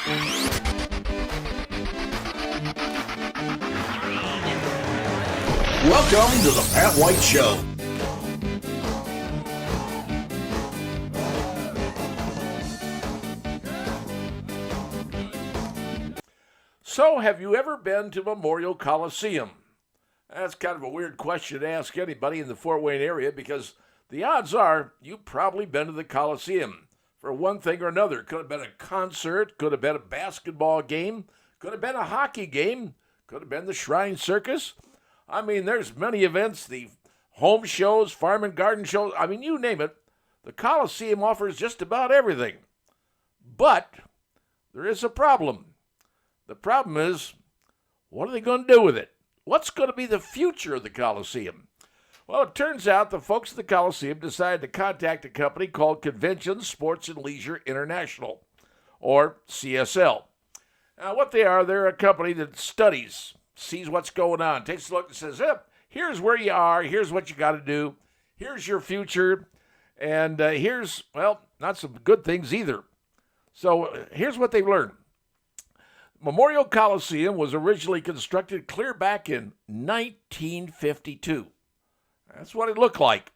Welcome to the Pat White Show. So, have you ever been to Memorial Coliseum? That's kind of a weird question to ask anybody in the Fort Wayne area because the odds are you've probably been to the Coliseum for one thing or another. Could have been a concert, could have been a basketball game, could have been a hockey game, could have been the Shrine Circus. I mean, there's many events, the home shows, farm and garden shows. I mean, you name it. The Coliseum offers just about everything. But there is a problem. The problem is, what are they going to do with it? What's going to be the future of the Coliseum? Well, it turns out the folks at the Coliseum decided to contact a company called Convention Sports and Leisure International, or CSL. Now, what they are, they're a company that studies, sees what's going on, takes a look and says, here's where you are, here's what you got to do, here's your future, and here's, well, not some good things either. So here's what they've learned. Memorial Coliseum was originally constructed clear back in 1952. That's what it looked like.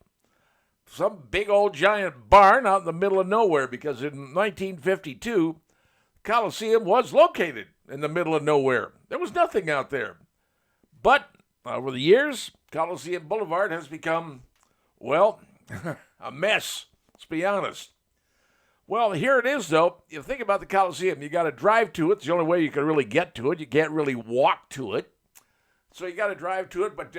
Some big old giant barn out in the middle of nowhere, because in 1952, Coliseum was located in the middle of nowhere. There was nothing out there. But over the years, Coliseum Boulevard has become, well, a mess. Let's be honest. Well, here it is, though. You think about the Coliseum. You got to drive to it. It's the only way you can really get to it. You can't really walk to it. So you got to drive to it. But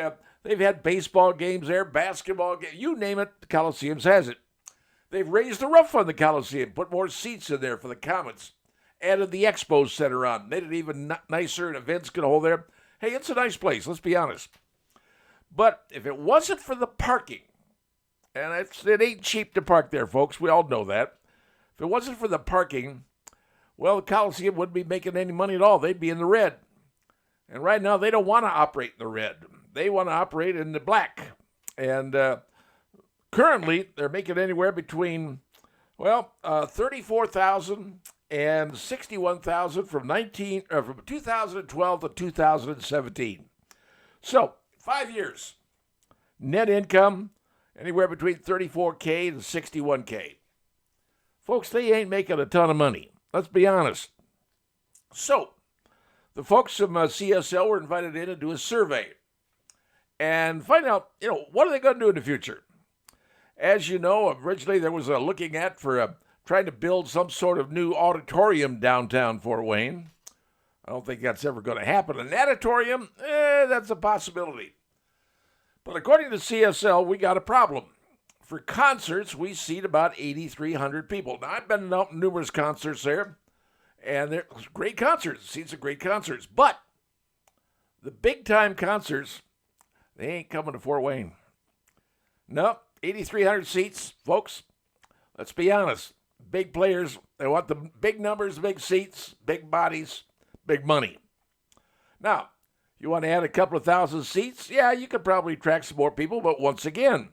they've had baseball games there, basketball games. You name it, the Coliseum has it. They've raised the roof on the Coliseum, put more seats in there for the Comets, added the Expo Center on, made it even nicer and events can hold there. Hey, it's a nice place, let's be honest. But if it wasn't for the parking, and it ain't cheap to park there, folks, we all know that. If it wasn't for the parking, well, the Coliseum wouldn't be making any money at all. They'd be in the red. And right now, they don't want to operate in the red. They want to operate in the black. And currently, they're making anywhere between, $34,000 and $61,000 from 2012 to 2017. So, 5 years. Net income, anywhere between $34K and $61K. Folks, they ain't making a ton of money. Let's be honest. So, the folks from CSL were invited in to do a survey and find out, what are they going to do in the future? As you know, originally there was a looking at for trying to build some sort of new auditorium downtown Fort Wayne. I don't think that's ever going to happen. An auditorium, that's a possibility. But according to CSL, we got a problem. For concerts, we seat about 8,300 people. Now, I've been out in numerous concerts there, and they're great concerts. Seats are great concerts. But the big-time concerts, they ain't coming to Fort Wayne. No, 8,300 seats, folks. Let's be honest. Big players, they want the big numbers, big seats, big bodies, big money. Now, you want to add a couple of thousand seats? Yeah, you could probably attract some more people, but once again,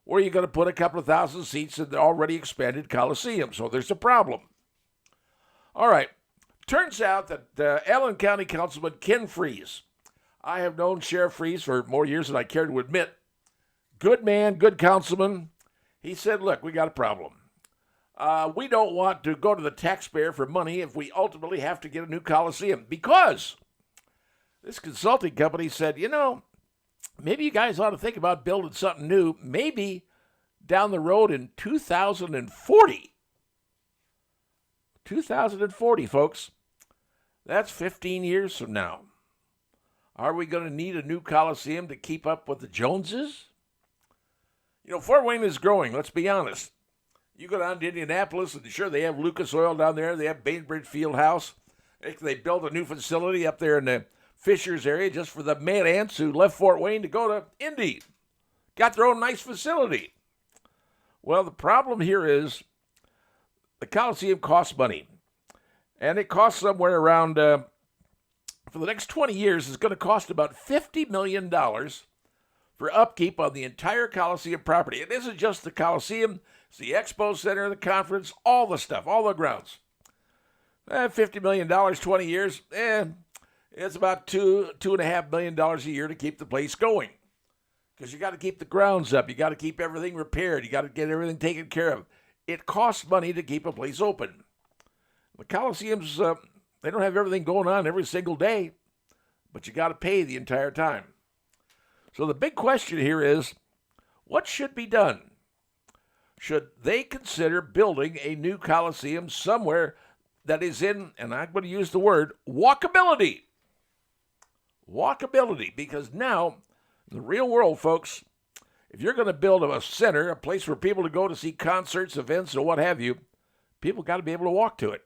where are you going to put a couple of thousand seats in the already expanded Coliseum? So there's a problem. All right. Turns out that Allen County Councilman Ken Freese, I have known Sheriff Freese for more years than I care to admit. Good man, good councilman. He said, look, we got a problem. We don't want to go to the taxpayer for money if we ultimately have to get a new Coliseum. Because this consulting company said, maybe you guys ought to think about building something new, maybe down the road in 2040. 2040, folks. That's 15 years from now. Are we going to need a new Coliseum to keep up with the Joneses? Fort Wayne is growing, let's be honest. You go down to Indianapolis, and sure, they have Lucas Oil down there. They have Bainbridge Fieldhouse. They built a new facility up there in the Fishers area just for the mad ants who left Fort Wayne to go to Indy. Got their own nice facility. Well, the problem here is the Coliseum costs money. And it costs somewhere around, for the next 20 years, it's going to cost about $50 million for upkeep on the entire Coliseum property. It isn't just the Coliseum, it's the Expo Center, the conference, all the stuff, all the grounds. $50 million, 20 years, it's about $2.5 million a year to keep the place going. Because you got to keep the grounds up. You got to keep everything repaired. You got to get everything taken care of. It costs money to keep a place open. The Coliseums, they don't have everything going on every single day, but you got to pay the entire time. So the big question here is, what should be done? Should they consider building a new Coliseum somewhere that is in, and I'm going to use the word, walkability? Walkability, because now, in the real world, folks, if you're going to build a center, a place for people to go to see concerts, events, or what have you, people got to be able to walk to it.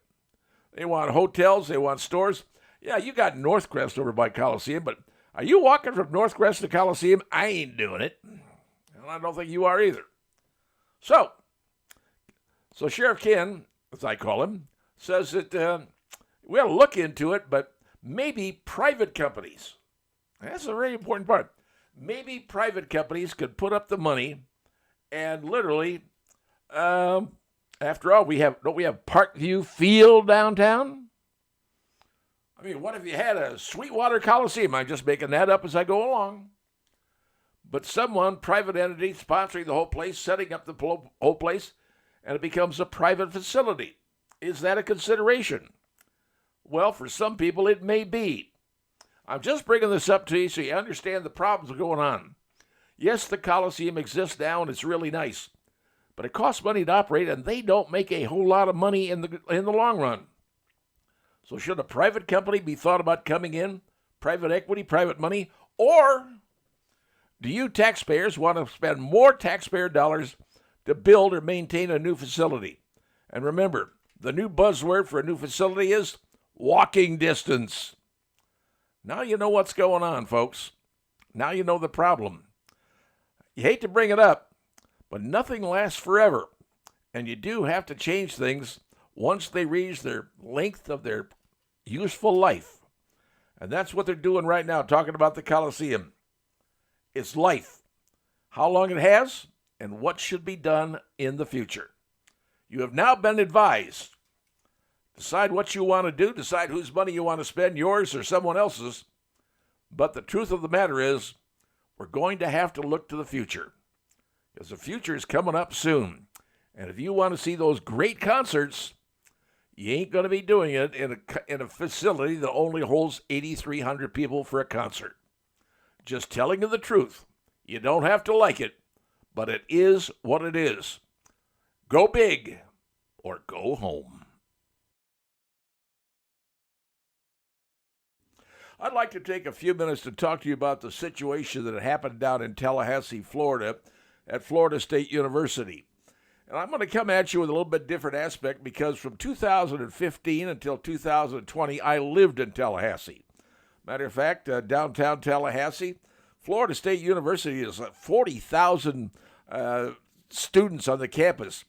They want hotels, they want stores. Yeah, you got Northcrest over by Coliseum, but are you walking from Northcrest to Coliseum? I ain't doing it. And I don't think you are either. So Sheriff Ken, as I call him, says that we ought to look into it, but maybe private companies. That's a very important part. Maybe private companies could put up the money and literally, after all, don't we have Parkview Field downtown? I mean, what if you had a Sweetwater Coliseum? I'm just making that up as I go along. But someone, private entity, sponsoring the whole place, setting up the whole place, and it becomes a private facility. Is that a consideration? Well, for some people, it may be. I'm just bringing this up to you so you understand the problems going on. Yes, the Coliseum exists now, and it's really nice. But it costs money to operate, and they don't make a whole lot of money in the long run. So should a private company be thought about coming in? Private equity, private money? Or do you taxpayers want to spend more taxpayer dollars to build or maintain a new facility? And remember, the new buzzword for a new facility is walking distance. Now you know what's going on, folks. Now you know the problem. You hate to bring it up, but nothing lasts forever. And you do have to change things once they reach their length of their useful life. And that's what they're doing right now, talking about the Coliseum. It's life. How long it has, and what should be done in the future. You have now been advised. Decide what you want to do. Decide whose money you want to spend, yours or someone else's. But the truth of the matter is, we're going to have to look to the future. Because the future is coming up soon. And if you want to see those great concerts, you ain't going to be doing it in a facility that only holds 8,300 people for a concert. Just telling you the truth. You don't have to like it, but it is what it is. Go big or go home. I'd like to take a few minutes to talk to you about the situation that happened down in Tallahassee, Florida, at Florida State University. And I'm going to come at you with a little bit different aspect because from 2015 until 2020, I lived in Tallahassee. Matter of fact, downtown Tallahassee, Florida State University is 40,000 students on the campus.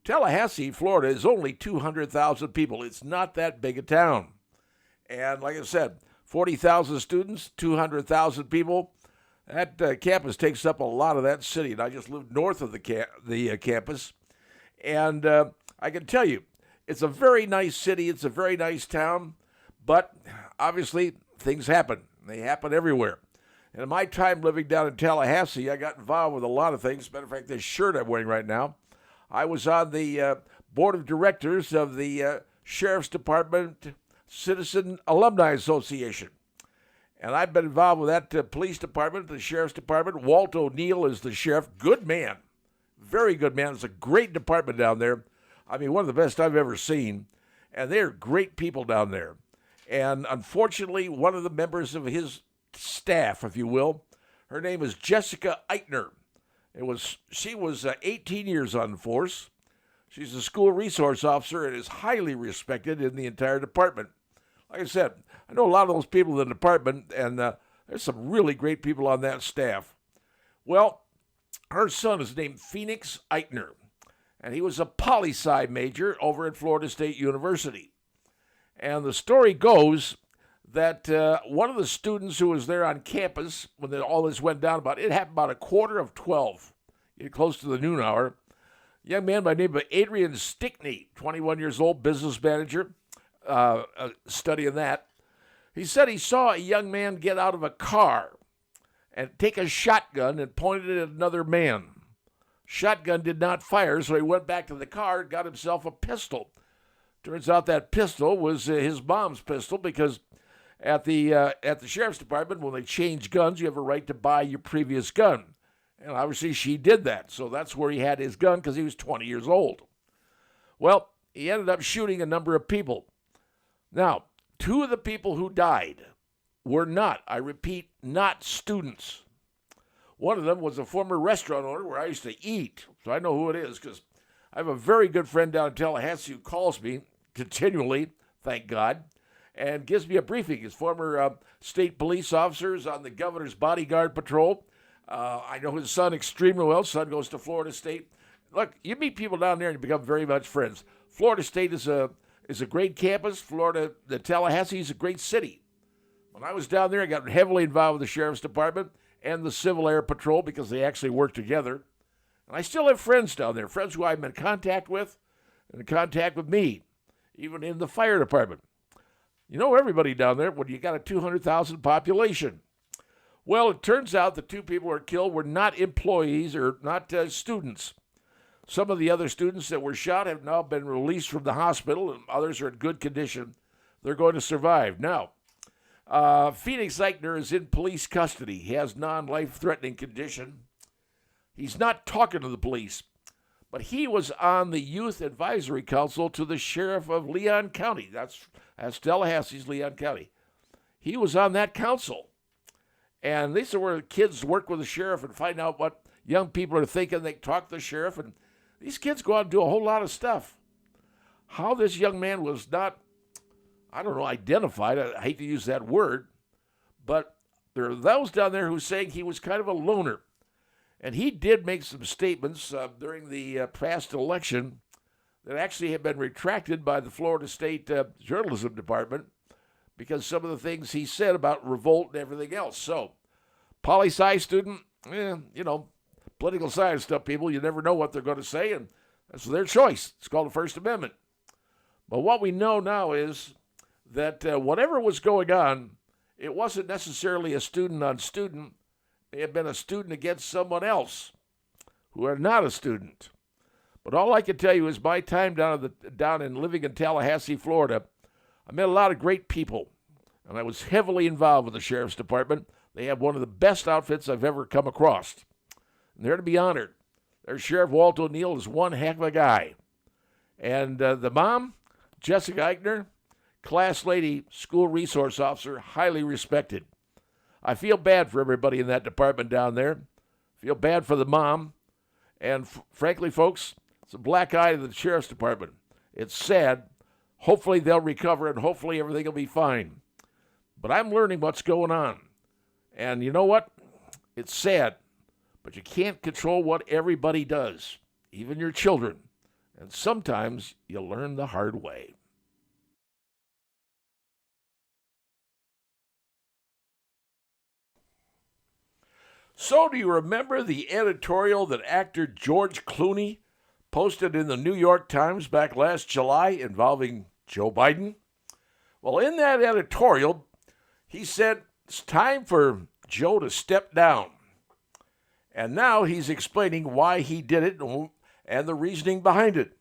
Tallahassee, Florida is only 200,000 people. It's not that big a town. And like I said, 40,000 students, 200,000 people. That campus takes up a lot of that city. And I just lived north of the campus. And I can tell you, it's a very nice city. It's a very nice town. But obviously, things happen. They happen everywhere. And in my time living down in Tallahassee, I got involved with a lot of things. Matter of fact, this shirt I'm wearing right now, I was on the board of directors of the Sheriff's Department Citizen Alumni Association. And I've been involved with that police department, the Sheriff's Department. Walt O'Neill is the sheriff. Good man. Very good man. It's a great department down there. I mean, one of the best I've ever seen. And they're great people down there. And unfortunately, one of the members of his staff, if you will, her name is Jessica Eitner. She was 18 years on force. She's a school resource officer and is highly respected in the entire department. Like I said, I know a lot of those people in the department, and there's some really great people on that staff. Well, her son is named Phoenix Eitner, and he was a poli-sci major over at Florida State University. And the story goes that one of the students who was there on campus when all this went down, it happened about 11:45, getting close to the noon hour. A young man by the name of Adrian Stickney, 21 years old, business manager, studying that. He said he saw a young man get out of a car and take a shotgun and point it at another man. Shotgun did not fire, so he went back to the car and got himself a pistol. Turns out that pistol was his mom's pistol, because at the sheriff's department, when they change guns, you have a right to buy your previous gun. And obviously she did that, so that's where he had his gun, because he was 20 years old. Well, he ended up shooting a number of people. Now, 2 of the people who died were not, I repeat, not students. One of them was a former restaurant owner where I used to eat, so I know who it is, because I have a very good friend down in Tallahassee who calls me continually, thank God, and gives me a briefing. His former state police officers on the governor's bodyguard patrol. I know his son extremely well. His son goes to Florida State. Look, you meet people down there and you become very much friends. Florida State is a great campus. The Tallahassee is a great city. When I was down there, I got heavily involved with the sheriff's department and the Civil Air Patrol, because they actually work together. And I still have friends down there, friends who I'm in contact with and in contact with me, even in the fire department. You know everybody down there when you got a 200,000 population. Well, it turns out the 2 people who were killed were not employees or not students. Some of the other students that were shot have now been released from the hospital, and others are in good condition. They're going to survive. Now, Phoenix Eichner is in police custody. He has non-life-threatening condition. He's not talking to the police, but he was on the Youth Advisory Council to the Sheriff of Leon County. That's Tallahassee's Leon County. He was on that council. And these are where kids work with the sheriff and find out what young people are thinking. They talk to the sheriff, and these kids go out and do a whole lot of stuff. How this young man was not, I don't know, identified, I hate to use that word, but there are those down there who are saying he was kind of a loner. And he did make some statements during the past election that actually have been retracted by the Florida State Journalism Department, because some of the things he said about revolt and everything else. So, poli-sci student, political science stuff, people, you never know what they're going to say, and that's their choice. It's called the First Amendment. But what we know now is that whatever was going on, it wasn't necessarily a student on student. It may have been a student against someone else who are not a student. But all I can tell you is my time down in living in Tallahassee, Florida, I met a lot of great people, and I was heavily involved with the sheriff's department. They have one of the best outfits I've ever come across, and they're to be honored. Their Sheriff Walt O'Neill is one heck of a guy. And the mom, Jessica Eichner, class lady, school resource officer, highly respected. I feel bad for everybody in that department down there. Feel bad for the mom. And frankly, folks, it's a black eye to the sheriff's department. It's sad. Hopefully they'll recover, and hopefully everything will be fine. But I'm learning what's going on. And you know what? It's sad. But you can't control what everybody does, even your children. And sometimes you learn the hard way. So do you remember the editorial that actor George Clooney posted in the New York Times back last July involving Joe Biden? Well, in that editorial, he said it's time for Joe to step down. And now he's explaining why he did it and the reasoning behind it.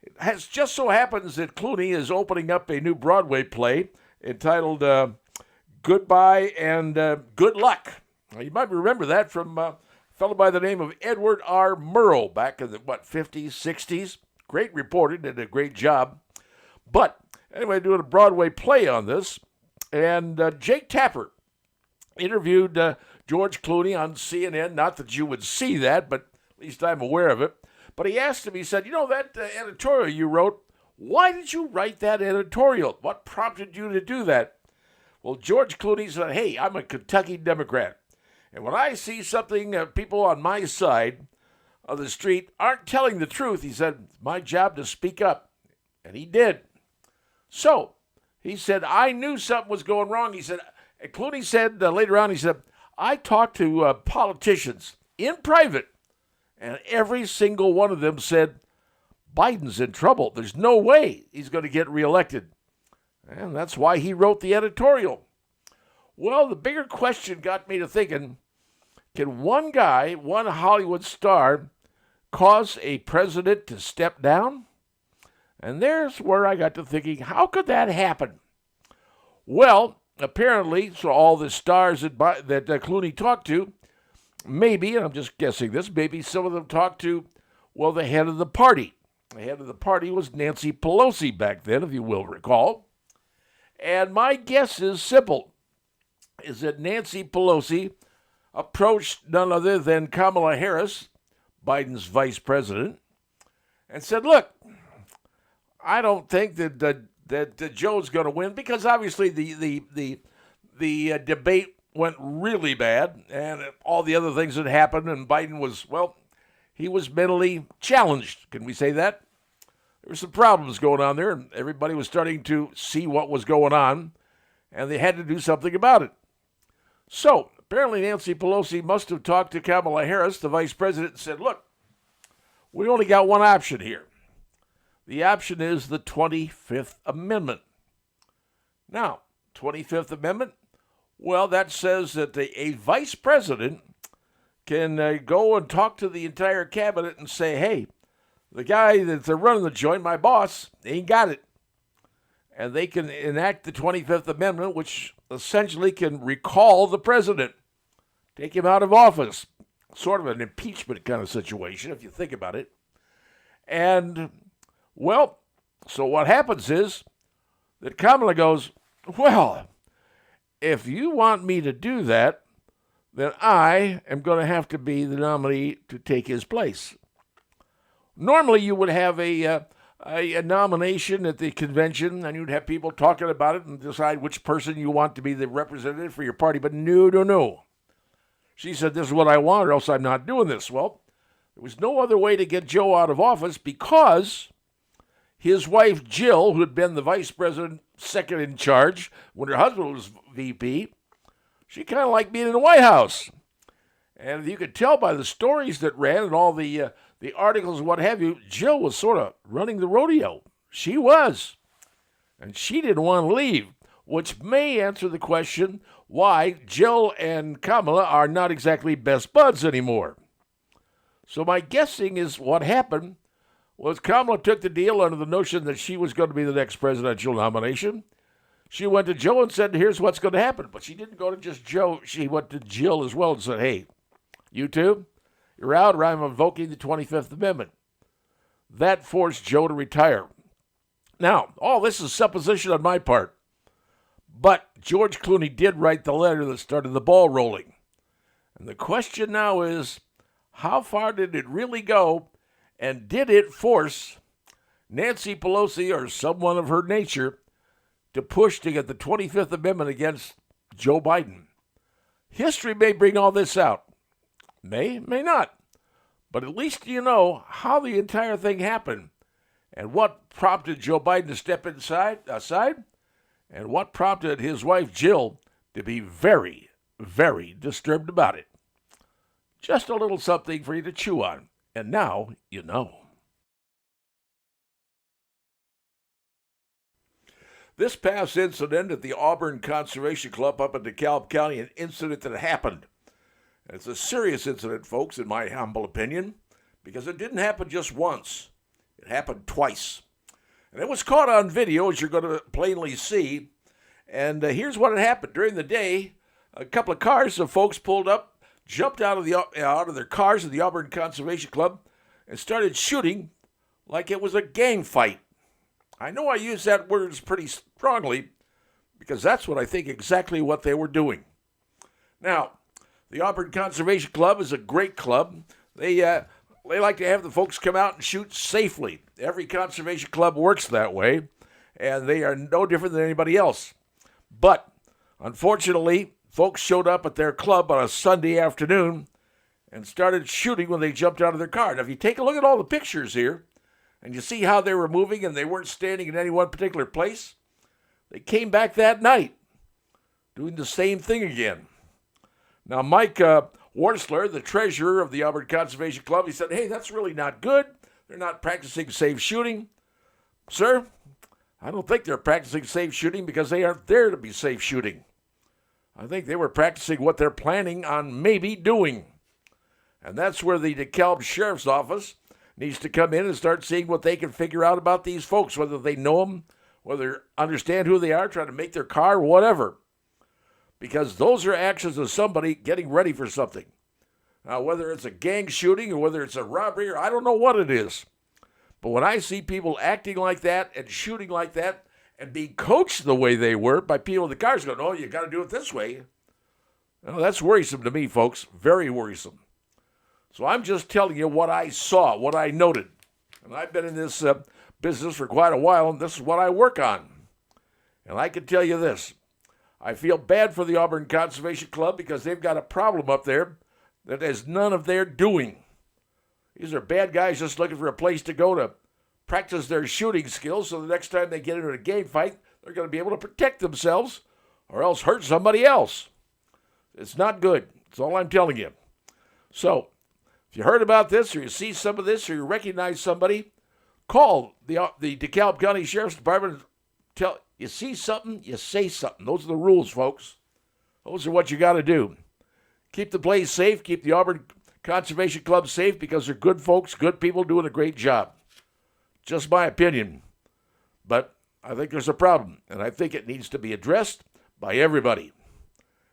It has just so happens that Clooney is opening up a new Broadway play entitled Goodbye and Good Luck. Now, you might remember that from a fellow by the name of Edward R. Murrow back in the, 50s, 60s. Great reporter, did a great job. But anyway, doing a Broadway play on this. And Jake Tapper interviewed George Clooney on CNN. Not that you would see that, but at least I'm aware of it. But he asked him, he said, that editorial you wrote, why did you write that editorial? What prompted you to do that? Well, George Clooney said, hey, I'm a Kentucky Democrat. And when I see something people on my side of the street aren't telling the truth, he said, it's my job to speak up. And he did. So, he said, I knew something was going wrong. He said, Clooney said later on, he said, I talked to politicians in private, and every single one of them said, Biden's in trouble. There's no way he's going to get reelected. And that's why he wrote the editorial. Well, the bigger question got me to thinking, can one guy, one Hollywood star, cause a president to step down? And there's where I got to thinking, how could that happen? Well, apparently, so all the stars that Clooney talked to, maybe, and I'm just guessing this, maybe some of them talked to, well, the head of the party. The head of the party was Nancy Pelosi back then, if you will recall. And my guess is simple, is that Nancy Pelosi approached none other than Kamala Harris, Biden's vice president, and said, look, I don't think that Joe's going to win, because obviously the debate went really bad, and all the other things that happened, and Biden was, well, he was mentally challenged. Can we say that? There were some problems going on there, and everybody was starting to see what was going on, and they had to do something about it. So, apparently Nancy Pelosi must have talked to Kamala Harris, the vice president, and said, look, we only got one option here. The option is the 25th Amendment. Now, 25th Amendment, well, that says that a vice president can go and talk to the entire cabinet and say, hey, the guy that's running the joint, my boss, ain't got it. And they can enact the 25th Amendment, which essentially can recall the president, take him out of office. Sort of an impeachment kind of situation, if you think about it. And, well, so what happens is that Kamala goes, well, if you want me to do that, then I am going to have to be the nominee to take his place. Normally, you would have a nomination at the convention, and you'd have people talking about it and decide which person you want to be the representative for your party. But no. She said, this is what I want, or else I'm not doing this. Well, there was no other way to get Joe out of office, because his wife, Jill, who had been the vice president, second in charge when her husband was VP, she kind of liked being in the White House. And you could tell by the stories that ran and all the articles and what have you, Jill was sort of running the rodeo. She was. And she didn't want to leave, which may answer the question why Jill and Kamala are not exactly best buds anymore. So my guessing is what happened was Kamala took the deal under the notion that she was going to be the next presidential nomination. She went to Joe and said, here's what's going to happen. But she didn't go to just Joe. She went to Jill as well and said, hey, you two, you're out, or I'm invoking the 25th Amendment. That forced Joe to retire. Now, all this is supposition on my part. But George Clooney did write the letter that started the ball rolling. And the question now is, how far did it really go? And did it force Nancy Pelosi or someone of her nature to push to get the 25th Amendment against Joe Biden? History may bring all this out. May not. But at least you know how the entire thing happened and what prompted Joe Biden to step aside and what prompted his wife Jill to be very, very disturbed about it. Just a little something for you to chew on. And now you know. This past incident at the Auburn Conservation Club up in DeKalb County, an incident that happened. And it's a serious incident, folks, in my humble opinion, because it didn't happen just once. It happened twice. And it was caught on video, as you're going to plainly see. And here's what had happened. During the day, a couple of cars of folks pulled up, jumped out of their cars at the Auburn Conservation Club, and started shooting like it was a gang fight. I know I use that word pretty strongly because that's what I think exactly what they were doing. Now, the Auburn Conservation Club is a great club. They like to have the folks come out and shoot safely. Every conservation club works that way, and they are no different than anybody else. But, unfortunately, folks showed up at their club on a Sunday afternoon and started shooting when they jumped out of their car. Now, if you take a look at all the pictures here, and you see how they were moving and they weren't standing in any one particular place, they came back that night doing the same thing again. Now, Mike Warsler, the treasurer of the Auburn Conservation Club, he said, hey, that's really not good. They're not practicing safe shooting. Sir, I don't think they're practicing safe shooting because they aren't there to be safe shooting. I think they were practicing what they're planning on maybe doing. And that's where the DeKalb Sheriff's Office needs to come in and start seeing what they can figure out about these folks, whether they know them, whether they understand who they are, trying to make their car, whatever. Because those are actions of somebody getting ready for something. Now, whether it's a gang shooting or whether it's a robbery or I don't know what it is. But when I see people acting like that and shooting like that and being coached the way they were by people in the cars going, oh, you got to do it this way. Well, that's worrisome to me, folks. Very worrisome. So I'm just telling you what I saw, what I noted. And I've been in this business for quite a while, and this is what I work on. And I can tell you this. I feel bad for the Auburn Conservation Club because they've got a problem up there that is none of their doing. These are bad guys just looking for a place to go to practice their shooting skills so the next time they get into a gang fight, they're going to be able to protect themselves or else hurt somebody else. It's not good. That's all I'm telling you. So, if you heard about this or you see some of this or you recognize somebody, call the DeKalb County Sheriff's Department. Tell you see something, you say something. Those are the rules, folks. Those are what you got to do. Keep the place safe. Keep the Auburn Conservation Club safe because they're good folks, good people doing a great job. Just my opinion. But I think there's a problem, and I think it needs to be addressed by everybody.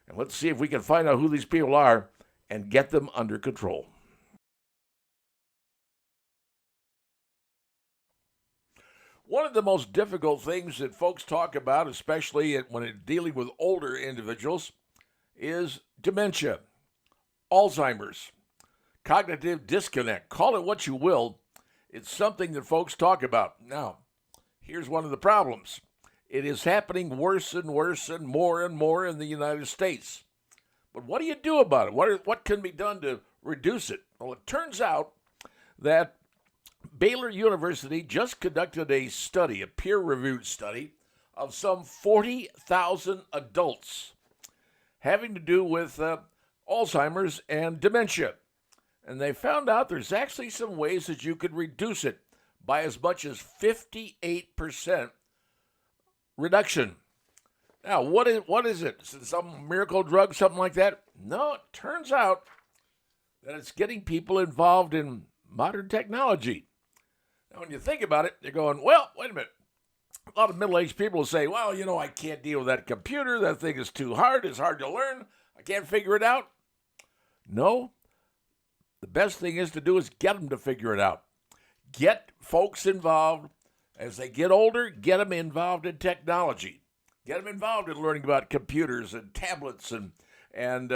And let's see if we can find out who these people are and get them under control. One of the most difficult things that folks talk about, especially when dealing with older individuals, is dementia, Alzheimer's, cognitive disconnect. Call it what you will. It's something that folks talk about. Now, here's one of the problems. It is happening worse and worse and more in the United States. But what do you do about it? What can be done to reduce it? Well, it turns out that Baylor University just conducted a study, a peer-reviewed study, of some 40,000 adults having to do with Alzheimer's and dementia. And they found out there's actually some ways that you could reduce it by as much as 58% reduction. Now, what is it? Is it some miracle drug, something like that? No, it turns out that it's getting people involved in modern technology. Now, when you think about it, you're going, well, wait a minute. A lot of middle-aged people will say, well, I can't deal with that computer. That thing is too hard. It's hard to learn. I can't figure it out. No. The best thing is to do is get them to figure it out. Get folks involved. As they get older, get them involved in technology. Get them involved in learning about computers and tablets and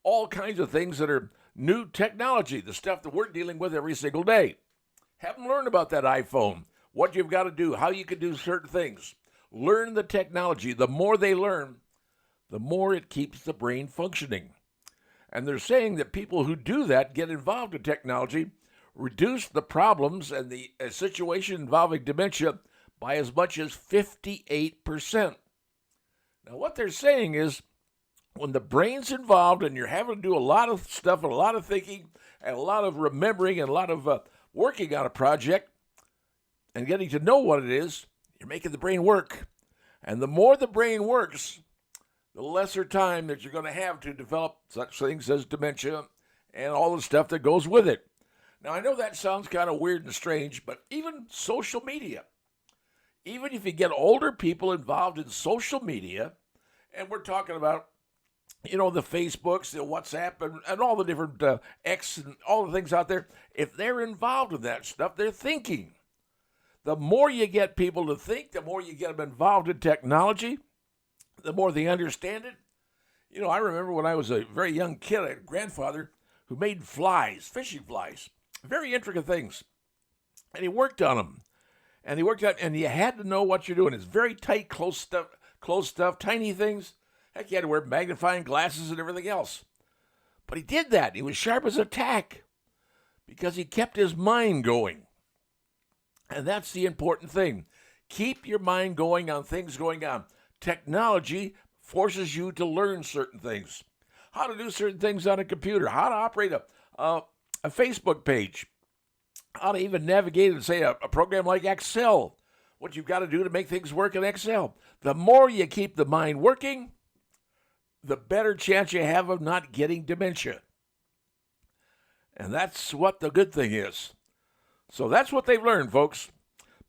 all kinds of things that are new technology, the stuff that we're dealing with every single day. Have them learn about that iPhone, what you've got to do, how you can do certain things. Learn the technology. The more they learn, the more it keeps the brain functioning. And they're saying that people who do that, get involved in technology, reduce the problems and the situation involving dementia by as much as 58%. Now, what they're saying is when the brain's involved and you're having to do a lot of stuff and a lot of thinking and a lot of remembering and a lot of working on a project and getting to know what it is, you're making the brain work. And the more the brain works, the lesser time that you're going to have to develop such things as dementia and all the stuff that goes with it. Now, I know that sounds kind of weird and strange, but even social media, even if you get older people involved in social media, and we're talking about, the Facebooks, the WhatsApp, and all the different X and all the things out there, if they're involved in that stuff, they're thinking. The more you get people to think, the more you get them involved in technology, the more they understand it. I remember when I was a very young kid, I had a grandfather who made flies, fishing flies, very intricate things. And he worked on them. And you had to know what you're doing. It's very tight, close stuff, tiny things. Heck, you had to wear magnifying glasses and everything else. But he did that. He was sharp as a tack because he kept his mind going. And that's the important thing. Keep your mind going on things going on. Technology forces you to learn certain things. How to do certain things on a computer. How to operate a Facebook page. How to even navigate and say a program like Excel. what you've got to do to make things work in Excel. The more you keep the mind working, the better chance you have of not getting dementia. And that's what the good thing is. So that's what they've learned, folks.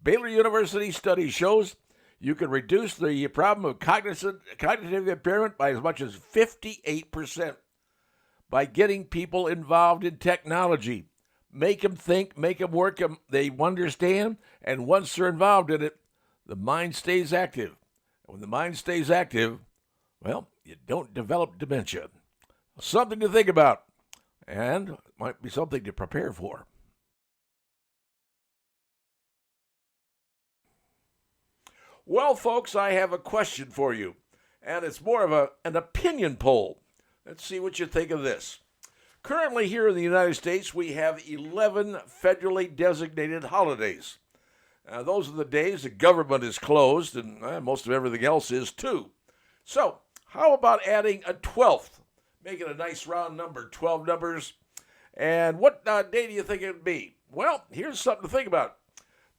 Baylor University study shows you can reduce the problem of cognitive impairment by as much as 58% by getting people involved in technology. Make them think, make them work, they understand, and once they're involved in it, the mind stays active. And when the mind stays active, well, you don't develop dementia. Something to think about, and might be something to prepare for. Well, folks, I have a question for you, and it's more of an opinion poll. Let's see what you think of this. Currently here in the United States, we have 11 federally designated holidays. Those are the days the government is closed, and most of everything else is too. So, how about adding a 12th? Make it a nice round number, 12 numbers. And what day do you think it would be? Well, here's something to think about.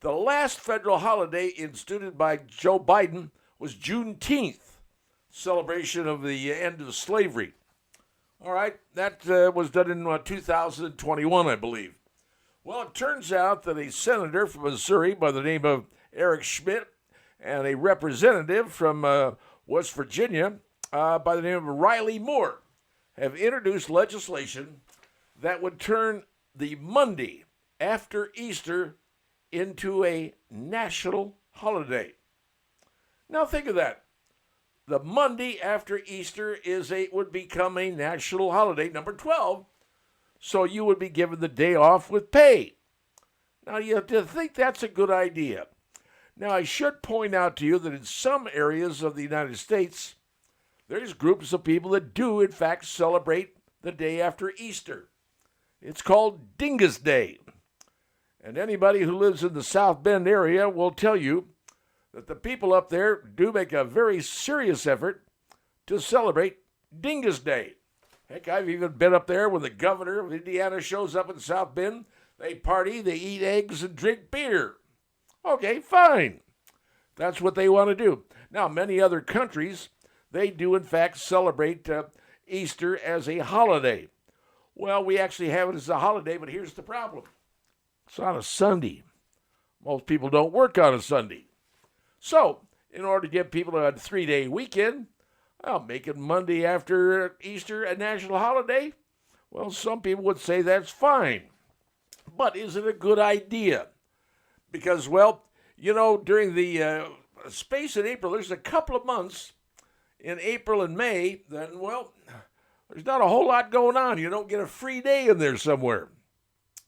The last federal holiday instituted by Joe Biden was Juneteenth, celebration of the end of slavery. All right, that was done in 2021, I believe. Well, it turns out that a senator from Missouri by the name of Eric Schmidt and a representative from West Virginia by the name of Riley Moore have introduced legislation that would turn the Monday after Easter into a national holiday. Now think of that. The Monday after Easter would become a national holiday, number 12, so you would be given the day off with pay. Now, you have to think that's a good idea. Now, I should point out to you that in some areas of the United States, there's groups of people that do, in fact, celebrate the day after Easter. It's called Dingus Day. And anybody who lives in the South Bend area will tell you that the people up there do make a very serious effort to celebrate Dingus Day. Heck, I've even been up there when the governor of Indiana shows up in South Bend. They party, they eat eggs, and drink beer. Okay, fine. That's what they want to do. Now, many other countries, they do in fact celebrate Easter as a holiday. Well, we actually have it as a holiday, but here's the problem. It's on a Sunday. Most people don't work on a Sunday. So, in order to give people a 3-day weekend, making Monday after Easter a national holiday, well, some people would say that's fine. But is it a good idea? Because, well, during the space in April, there's a couple of months in April and May, then, well, there's not a whole lot going on. You don't get a free day in there somewhere.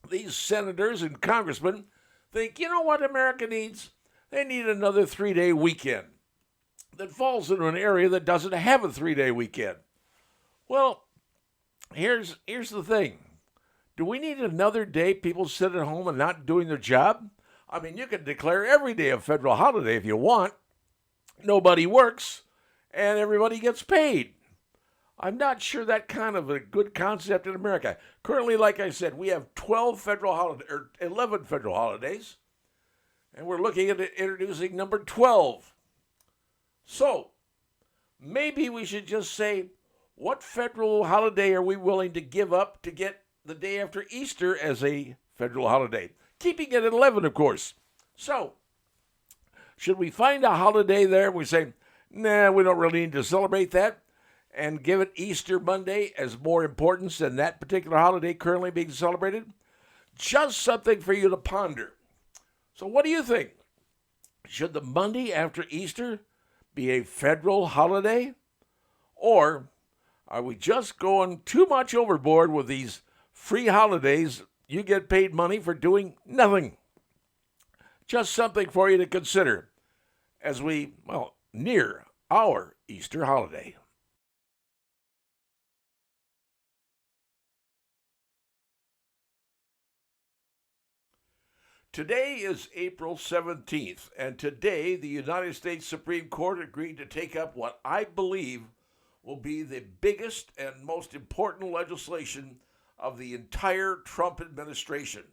These senators and congressmen think, you know what America needs? They need another 3-day weekend that falls into an area that doesn't have a 3-day weekend. Well, here's the thing. Do we need another day people sit at home and not doing their job? I mean, you can declare every day a federal holiday if you want. Nobody works, and everybody gets paid. I'm not sure that kind of a good concept in America. Currently, like I said, we have 11 federal holidays, and we're looking at introducing number 12. So, maybe we should just say, what federal holiday are we willing to give up to get the day after Easter as a federal holiday? Keeping it at 11, of course. So, should we find a holiday there? We say, nah, we don't really need to celebrate that, and give it Easter Monday as more importance than that particular holiday currently being celebrated? Just something for you to ponder. So what do you think? Should the Monday after Easter be a federal holiday? Or are we just going too much overboard with these free holidays? You get paid money for doing nothing. Just something for you to consider as we, near our Easter holiday. Today is April 17th, and today the United States Supreme Court agreed to take up what I believe will be the biggest and most important legislation of the entire Trump administration.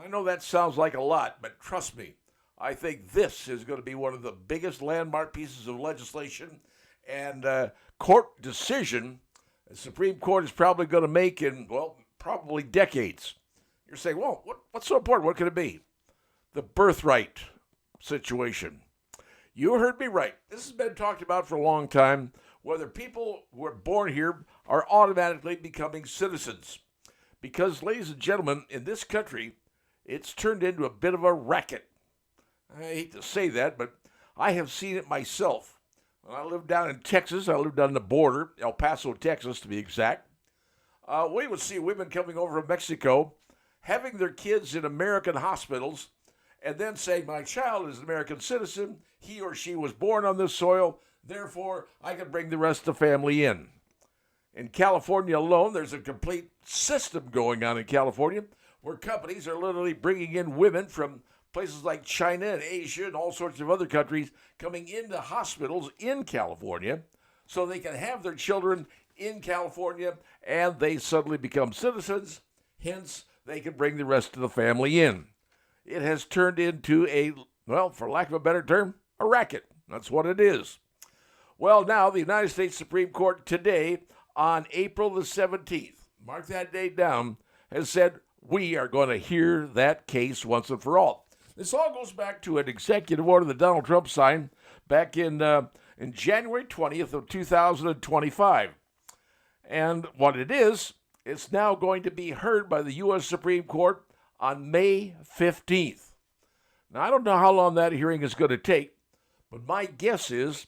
I know that sounds like a lot, but trust me, I think this is going to be one of the biggest landmark pieces of legislation and court decision the Supreme Court is probably going to make in, well, probably decades. You're saying, well, what's so important? What could it be? The birthright situation. You heard me right. This has been talked about for a long time, whether people who are born here are automatically becoming citizens. Because, ladies and gentlemen, in this country, it's turned into a bit of a racket. I hate to say that, but I have seen it myself. When I lived down in Texas, I lived on the border, El Paso, Texas, to be exact. We would see women coming over from Mexico, having their kids in American hospitals, and then saying, my child is an American citizen, he or she was born on this soil, therefore I can bring the rest of the family in. In California alone, there's a complete system going on in California where companies are literally bringing in women from places like China and Asia and all sorts of other countries coming into hospitals in California so they can have their children in California and they suddenly become citizens, hence they can bring the rest of the family in. It has turned into a, well, for lack of a better term, a racket. That's what it is. Well, now the United States Supreme Court today on April the 17th, mark that date down, has said we are going to hear that case once and for all. This all goes back to an executive order that Donald Trump signed back in January 20th of 2025. And what it is, it's now going to be heard by the U.S. Supreme Court on May 15th. Now, I don't know how long that hearing is going to take, but my guess is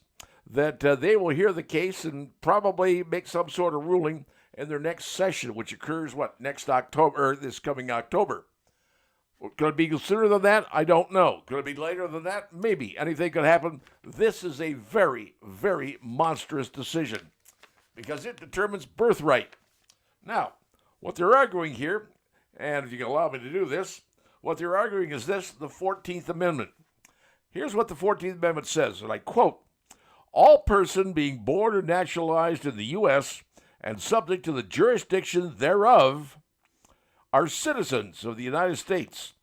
that they will hear the case and probably make some sort of ruling in their next session, which occurs, next October, or this coming October. Could it be sooner than that? I don't know. Could it be later than that? Maybe. Anything could happen. This is a very, very monstrous decision because it determines birthright. Now, what they're arguing here, and if you can allow me to do this, what they're arguing is this, the 14th Amendment. Here's what the 14th Amendment says, and I quote, all person being born or naturalized in the U.S. and subject to the jurisdiction thereof are citizens of the United States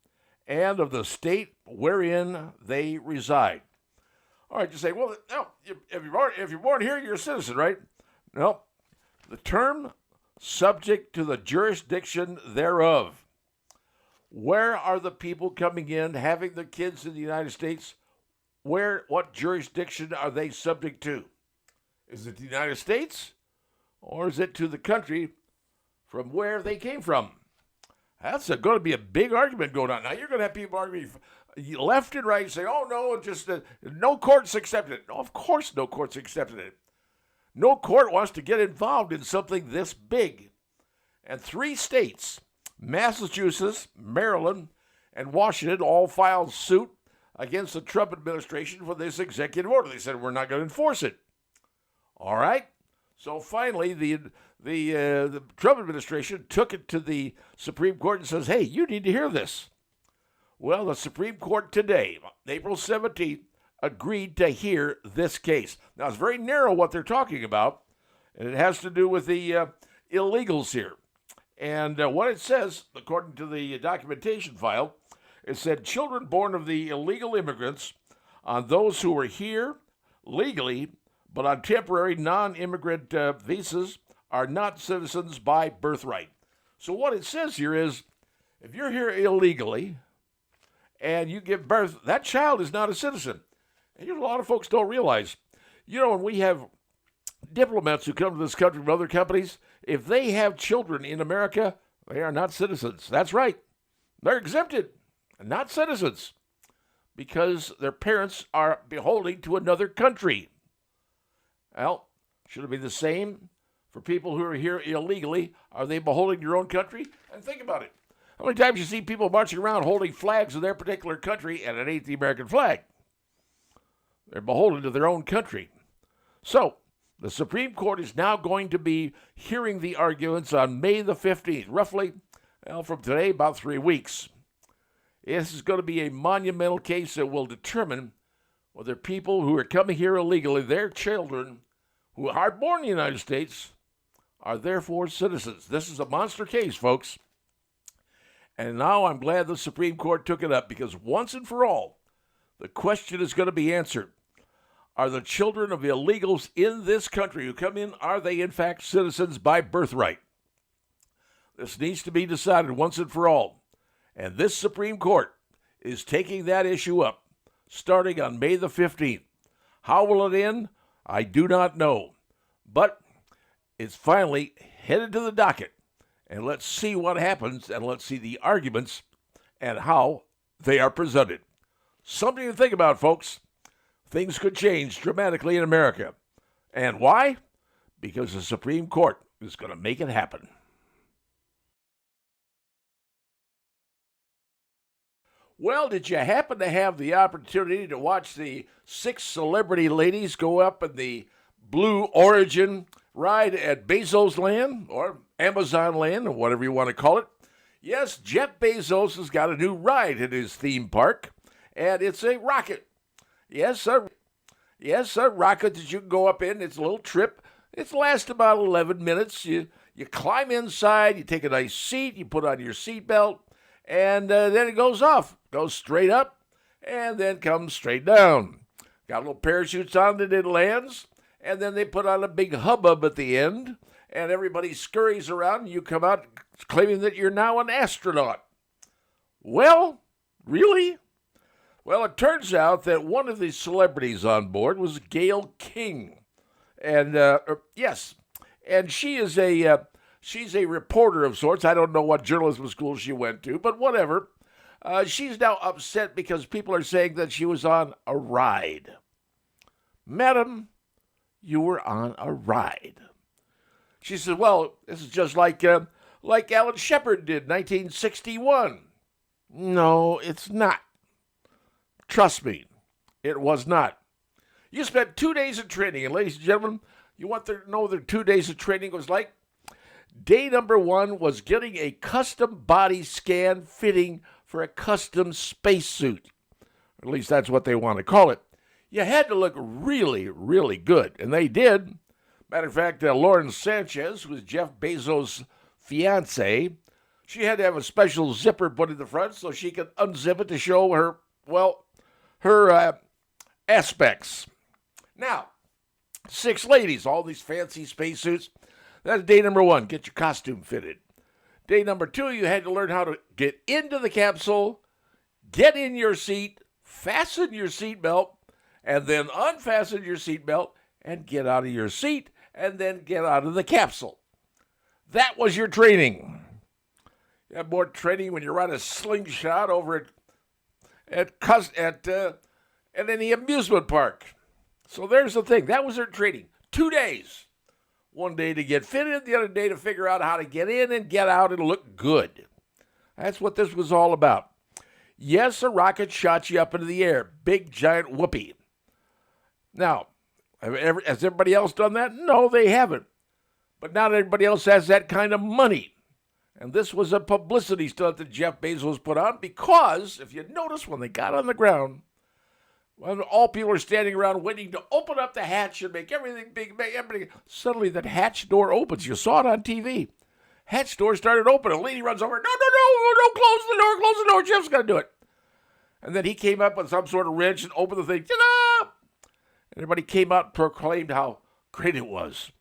and of the state wherein they reside. All right, you say, well, no, if you're born here, you're a citizen, right? No, the term subject to the jurisdiction thereof. Where are the people coming in, having their kids in the United States? What jurisdiction are they subject to? Is it the United States or is it to the country from where they came from? That's going to be a big argument going on. Now, you're going to have people arguing left and right, saying, oh, no, just no courts accepted it. No, of course no courts accepted it. No court wants to get involved in something this big. And 3 states, Massachusetts, Maryland, and Washington, all filed suit against the Trump administration for this executive order. They said, we're not going to enforce it. All right. So finally, the Trump administration took it to the Supreme Court and says, hey, you need to hear this. Well, the Supreme Court today, April 17th, agreed to hear this case. Now, it's very narrow what they're talking about, and it has to do with the illegals here. And what it says, according to the documentation file, it said children born of the illegal immigrants on those who were here legally but on temporary non-immigrant visas are not citizens by birthright. So what it says here is, if you're here illegally and you give birth, that child is not a citizen. And a lot of folks don't realize, when we have diplomats who come to this country from other companies, if they have children in America, they are not citizens. That's right. They're exempted, not citizens, because their parents are beholden to another country. Well, should it be the same for people who are here illegally? Are they beholden to your own country? And think about it. How many times you see people marching around holding flags of their particular country and it ain't the American flag? They're beholden to their own country. So, the Supreme Court is now going to be hearing the arguments on May the 15th, roughly, from today, about 3 weeks. This is going to be a monumental case that will determine whether people who are coming here illegally, their children, who are born in the United States, are therefore citizens. This is a monster case, folks. And now I'm glad the Supreme Court took it up because once and for all, the question is going to be answered. Are the children of illegals in this country who come in, are they in fact citizens by birthright? This needs to be decided once and for all. And this Supreme Court is taking that issue up starting on May the 15th. How will it end? I do not know. But it's finally headed to the docket. And let's see what happens, and let's see the arguments and how they are presented. Something to think about, folks. Things could change dramatically in America. And why? Because the Supreme Court is going to make it happen. Well, did you happen to have the opportunity to watch the 6 celebrity ladies go up in the Blue Origin ride at Bezos Land, or Amazon Land, or whatever you want to call it? Yes, Jeff Bezos has got a new ride at his theme park, and it's a rocket. Yes, a rocket that you can go up in. It's a little trip. It lasts about 11 minutes. You climb inside, you take a nice seat, you put on your seatbelt, and then it goes off. Goes straight up, and then comes straight down. Got little parachutes on it, it lands, and then they put on a big hubbub at the end, and everybody scurries around, and you come out claiming that you're now an astronaut. Well, really? Well, it turns out that one of the celebrities on board was Gayle King. And, yes, and she is she's a reporter of sorts. I don't know what journalism school she went to, but whatever. She's now upset because people are saying that she was on a ride. Madam, you were on a ride. She said, well, this is just like Alan Shepard did in 1961. No, it's not. Trust me, it was not. You spent 2 days of training, and ladies and gentlemen, you want to know what their 2 days of training was like? Day number 1 was getting a custom body scan fitting for a custom spacesuit. At least that's what they want to call it. You had to look really, really good, and they did. Matter of fact, Lauren Sanchez, who was Jeff Bezos' fiancée, she had to have a special zipper put in the front so she could unzip it to show her, her aspects. Now, 6 ladies, all these fancy spacesuits. That's day number 1, get your costume fitted. Day number 2, you had to learn how to get into the capsule, get in your seat, fasten your seatbelt, and then unfasten your seatbelt and get out of your seat and then get out of the capsule. That was your training. You have more training when you're on a slingshot over at any amusement park. So there's the thing. That was their training. 2 days. 1 day to get fitted, the other day to figure out how to get in and get out and look good. That's what this was all about. Yes, a rocket shot you up into the air. Big, giant whoopee. Now, has everybody else done that? No, they haven't. But not everybody else has that kind of money. And this was a publicity stunt that Jeff Bezos put on because, if you notice, when they got on the ground, when all people are standing around waiting to open up the hatch and make everything big, suddenly that hatch door opens. You saw it on TV. Hatch door started open. A lady runs over. No, close the door. Jeff's got to do it. And then he came up with some sort of wrench and opened the thing. Ta-da! And everybody came out and proclaimed how great it was.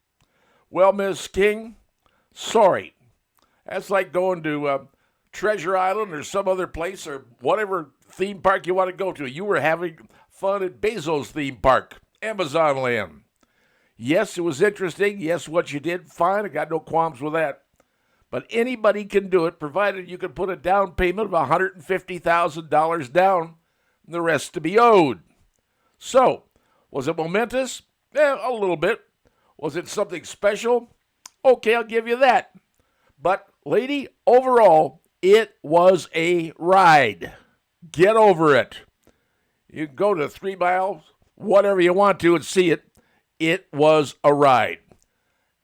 Well, Ms. King, sorry. That's like going to Treasure Island or some other place or whatever theme park you want to go to. You were having fun at Bezos theme park, Amazon Land. Yes, it was interesting. Yes, what you did, fine. I got no qualms with that. But anybody can do it, provided you can put a down payment of $150,000 down, and the rest to be owed. So, was it momentous? A little bit. Was it something special? Okay, I'll give you that. But, lady, overall, it was a ride. Get over it. You can go to 3 miles, whatever you want to, and see it. It was a ride.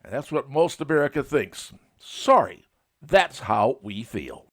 And that's what most America thinks. Sorry, that's how we feel.